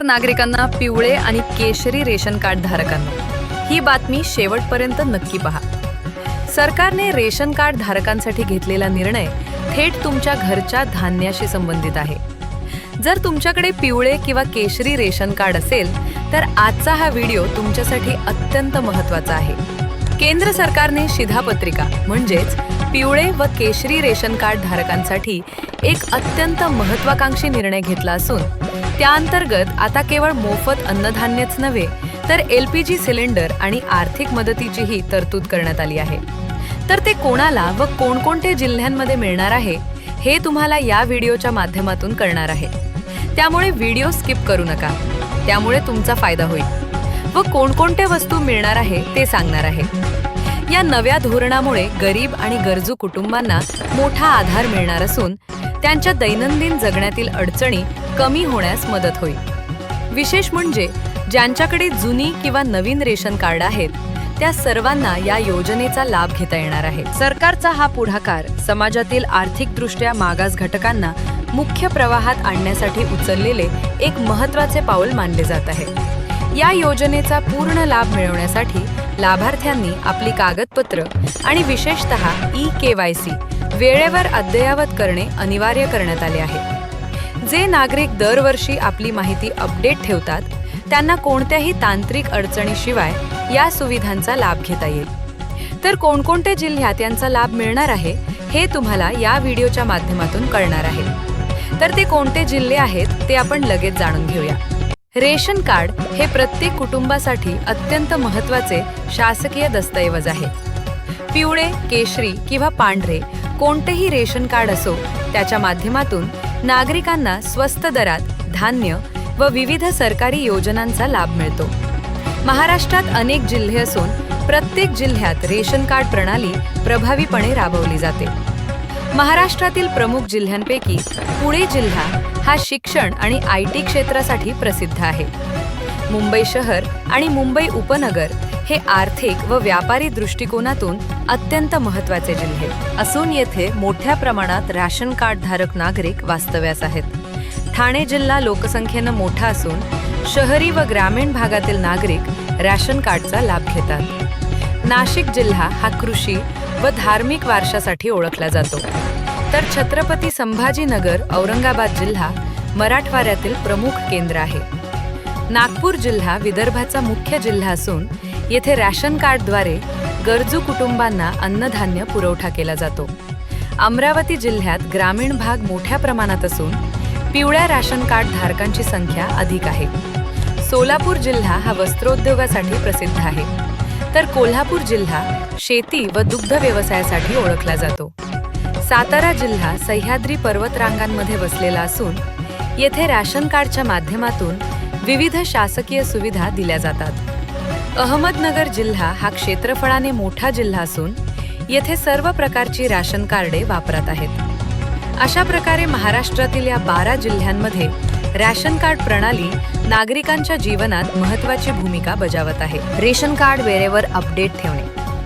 नागरिकांना पिवळे आणि केशरी रेशन कार्ड धारकांना ही बातमी शेवटपर्यंत नक्की पहा। सरकारने रेशन कार्ड धारकांसाठी घेतलेला निर्णय थेट तुमच्या घरच्या धान्याशी संबंधित आहे। जर तुमच्याकडे पिवळे किंवा केशरी रेशन कार्ड असेल तर आजचा हा व्हिडिओ तुमच्यासाठी अत्यंत महत्त्वाचा आहे। केंद्र सरकारने शिधापत्रिका म्हणजेच पिवळे व केशरी रेशन कार्ड धारकांसाठी एक अत्यंत महत्त्वाकांक्षी निर्णय घेतला असून त्या अंतर्गत आता केवळ मोफत अन्नधान्यच नव्हे तर LPG सिलेंडर आणि आर्थिक मदतीचीही तरतूद करण्यात आली आहे। तर ते कोणाला व कोणकोणते जिल्ह्यांमध्ये मिळणार आहे हे तुम्हाला या व्हिडिओच्या माध्यमातून कळणार आहे। त्यामुळे व्हिडिओ स्किप करू नका, त्यामुळे तुमचा फायदा होईल व कोणकोणत्या वस्तू मिळणार आहे ते सांगणार आहे। या नव्या धोरणामुळे गरीब आणि गरजू कुटुंबांना मोठा आधार मिळणार असून त्यांच्या दैनंदिन जगण्यातील अडचणी कमी होण्यास मदत होईल। विशेष म्हणजे ज्यांच्याकडे जुनी किंवा नवीन रेशन कार्ड आहेत त्या सर्वांना या योजनेचा लाभ घेता येणार आहे। सरकारचा हा पुढाकार समाजातील आर्थिकदृष्ट्या मागास घटकांना मुख्य प्रवाहात आणण्यासाठी उचललेले एक महत्त्वाचे पाऊल मानले जात आहे। या योजनेचा पूर्ण लाभ मिळवण्यासाठी लाभार्थ्यांनी आपली कागदपत्र आणि विशेषतः eKYC वेळेवर अद्ययावत करणे अनिवार्य करण्यात आले आहे। जे नागरिक दरवर्षी आपली माहिती अपडेट ठेवतात त्यांना कोणत्याही तांत्रिक अडचणीशिवाय या सुविधांचा लाभ घेता येईल। तर कोणकोणते जिल्ह्यात यांचा लाभ मिळणार आहे हे तुम्हाला या व्हिडिओच्या माध्यमातून कळणार आहे। तर ते कोणते जिल्हे आहेत ते आपण लगेच जाणून घेऊया। रेशन कार्ड हे प्रत्येक कुटुंबासाठी अत्यंत महत्त्वाचे शासकीय दस्तऐवज आहे। पिवळे, केशरी किंवा पांढरे कोणतेही रेशन कार्ड असो त्याच्या माध्यमातून नागरिकांना स्वस्त दरात धान्य व विविध सरकारी योजनांचा लाभ मिळतो। महाराष्ट्रात अनेक जिल्हे असून प्रत्येक जिल्ह्यात रेशन कार्ड प्रणाली प्रभावीपणे राबवली जाते। महाराष्ट्रातील प्रमुख जिल्ह्यांपैकी पुणे जिल्हा हा शिक्षण आणि IT क्षेत्रासाठी प्रसिद्ध आहे। मुंबई शहर आणि मुंबई उपनगर हे आर्थिक व व्यापारी दृष्टिकोनातून अत्यंत महत्त्वाचे जिल्हे असून येथे मोठ्या प्रमाणात रेशन कार्ड धारक नागरिक वास्तव्यास आहेत। ठाणे जिल्हा लोकसंख्येने मोठा असून शहरी व ग्रामीण भागातील नागरिक रेशन कार्डचा लाभ घेतात। नाशिक जिल्हा हा कृषी व धार्मिक वारशासाठी ओळखला जातो। तर छत्रपती संभाजीनगर औरंगाबाद जिल्हा मराठवाड्यातील प्रमुख केंद्र आहे। नागपूर जिल्हा विदर्भाचा मुख्य जिल्हा असून येथे रेशन कार्डद्वारे गरजू कुटुंबांना अन्नधान्य पुरवठा केला जातो। अमरावती जिल्ह्यात ग्रामीण भाग मोठ्या प्रमाणात असून पिवळ्या रेशन कार्ड धारकांची संख्या अधिक आहे। सोलापूर जिल्हा हा वस्त्रोद्योगासाठी प्रसिद्ध आहे। तर कोल्हापूर जिल्हा शेती व दुग्ध व्यवसायासाठी ओळखला जातो। सातारा जिल्हा सह्याद्री पर्वतरांगांमध्ये वसलेला असून येथे रेशन कार्डच्या माध्यमातून विविध शासकीय सुविधा दिल्या जातात। अहमदनगर जिल्हा हा क्षेत्रफळाने मोठा जिल्हा असून येथे सर्व प्रकारची रेशन कार्डे वापरात आहेत। अशा प्रकारे महाराष्ट्रातील या 12 जिल्ह्यांमध्ये रेशन कार्ड प्रणाली नागरिकांच्या जीवनात महत्त्वाची भूमिका बजावत आहे। रेशन कार्ड वेळेवर अपडेट ठेवणे,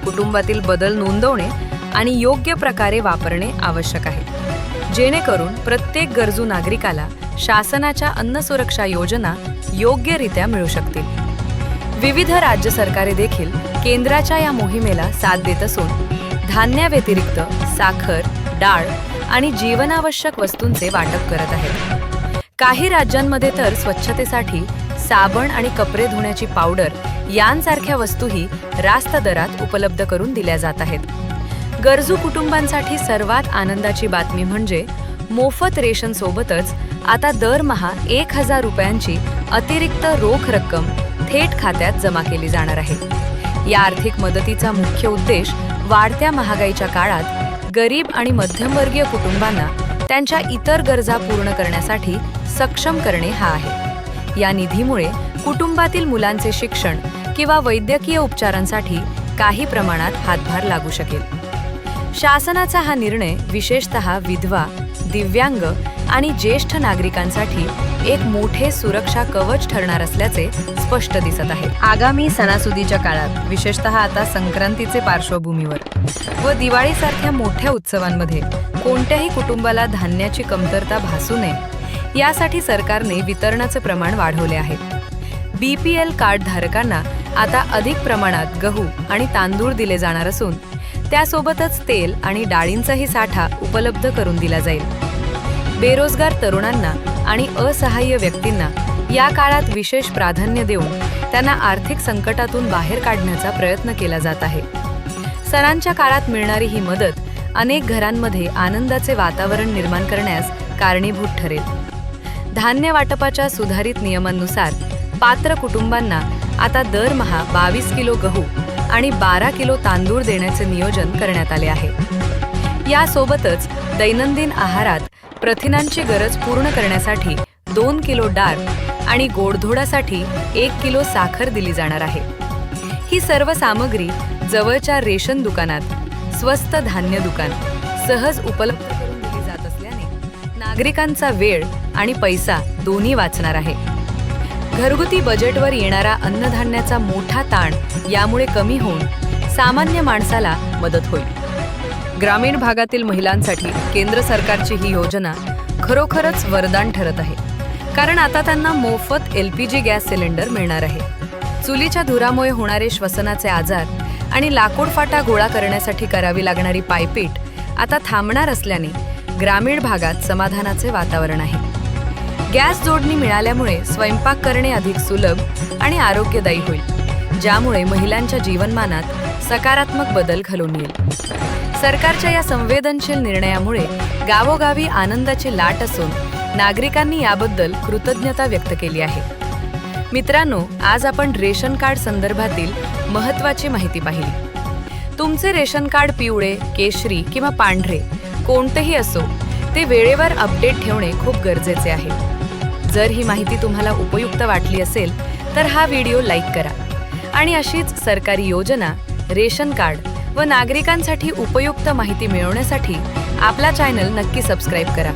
कुटुंबातील बदल नोंदवणे आणि योग्य प्रकारे वापरणे आवश्यक आहे, जेणेकरून प्रत्येक गरजू नागरिकाला शासनाच्या अन्न सुरक्षा योजना योग्यरित्या मिळू शकतील। विविध राज्य सरकारे देखील केंद्राच्या या मोहिमेला साथ देत असून धान्याव्यतिरिक्त साखर, डाळ आणि जीवनावश्यक वस्तूंचे वाटप करत आहेत। काही राज्यांमध्ये तर स्वच्छतेसाठी साबण आणि कपडे धुण्याची पावडर यांसारख्या वस्तूही रास्त दरात उपलब्ध करून दिल्या जात आहेत। गरजू कुटुंबांसाठी सर्वात आनंदाची बातमी म्हणजे मोफत रेशन सोबतच आता दरमहा 1000 रुपयांची अतिरिक्त रोख रक्कम थेट खात्यात जमा केली जाणार आहे। या आर्थिक मदतीचा मुख्य उद्देश वाढत्या महागाईच्या काळात गरीब आणि मध्यमवर्गीय कुटुंबांना त्यांच्या इतर गरजा पूर्ण करण्यासाठी सक्षम करणे हा आहे। या निधीमुळे कुटुंबातील मुलांचे शिक्षण किंवा वैद्यकीय उपचारांसाठी काही प्रमाणात हातभार लागू शकेल। शासनाचा हा निर्णय विशेषतः विधवा, दिव्यांग आणि ज्येष्ठ नागरिकांसाठी एक मोठे सुरक्षा कवच ठरणार असल्याचे स्पष्ट दिसत आहे। आगामी सणासुदीच्या काळात विशेषतः आता संक्रांतीचे पार्श्वभूमीवर व दिवाळीसारख्या मोठ्या उत्सवांमध्ये कोणत्याही कुटुंबाला धान्याची कमतरता भासू नये यासाठी सरकारने वितरणाचे प्रमाण वाढवले आहे. BPL कार्ड धारकांना आता अधिक प्रमाणात गहू आणि तांदूळ दिले जाणार असून त्यासोबतच तेल आणि डाळींचाही साठा उपलब्ध करून दिला जाईल. बेरोजगार तरुणांना आणि असहाय्य व्यक्तींना या काळात विशेष प्राधान्य देऊन त्यांना आर्थिक संकटातून बाहेर काढण्याचा प्रयत्न केला जात आहे. सणांच्या काळात मिळणारी ही मदत अनेक घरांमध्ये आनंदाचे वातावरण निर्माण करण्यास कारणीभूत ठरेल. धान्य वाटपाच्या सुधारित नियमांनुसार पात्र कुटुंबांना आता दरमहा 22 किलो गहू आणि 12 किलो तांदूळ देण्याचे नियोजन करण्यात आले आहे. यासोबतच दैनंदिन आहारात प्रथिनांची गरज पूर्ण करण्यासाठी 2 किलो डाळ आणि गोडधोडासाठी 1 किलो साखर दिली जाणार आहे. ही सर्व सामग्री जवळच्या रेशन दुकानात, स्वस्त धान्य दुकान सहज उपलब्ध करून दिली जात असल्याने नागरिकांचा वेळ आणि पैसा दोन्ही वाचणार आहे. घरगुती बजेटवर येणारा अन्नधान्याचा मोठा ताण यामुळे कमी होऊन सामान्य माणसाला मदत होईल. ग्रामीण भागातील महिलांसाठी केंद्र सरकारची ही योजना खरोखरच वरदान ठरत आहे. कारण आता त्यांना मोफत LPG गॅस सिलेंडर मिळणार आहे. चुलीच्या धुरामुळे होणारे श्वसनाचे आजार आणि लाकूड फाटा गोळा करण्यासाठी करावी लागणारी पायपीट आता थांबणार असल्याने ग्रामीण भागात समाधानाचे वातावरण आहे. गॅस जोडणी मिळाल्यामुळे स्वयंपाक करणे अधिक सुलभ आणि आरोग्यदायी होईल, ज्यामुळे महिलांच्या जीवनमानात सकारात्मक बदल घडून येईल. सरकारच्या या संवेदनशील निर्णयामुळे गावोगावी आनंदाची लाट असून नागरिकांनी याबद्दल कृतज्ञता व्यक्त केली आहे. मित्रांनो, आज आपण रेशन कार्ड संदर्भातील महत्त्वाची माहिती पाहिली. तुमचे रेशन कार्ड पिवळे, केशरी किंवा पांढरे कोणतेही असो, ते वेळेवर अपडेट ठेवणे खूप गरजेचे आहे. जर ही माहिती तुम्हाला उपयुक्त वाटली असेल तर हा व्हिडिओ लाईक करा आणि अशीच सरकारी योजना, रेशन कार्ड व नागरिकांसाठी उपयुक्त माहिती मिळवण्यासाठी आपला चॅनल नक्की सबस्क्राईब करा.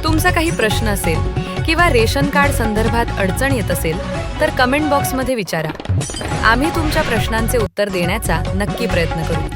तुमचा काही प्रश्न असेल किंवा रेशन कार्ड संदर्भात अडचण येत असेल तर कमेंट बॉक्समध्ये विचारा. आम्ही तुमच्या प्रश्नांचे उत्तर देण्याचा नक्की प्रयत्न करू.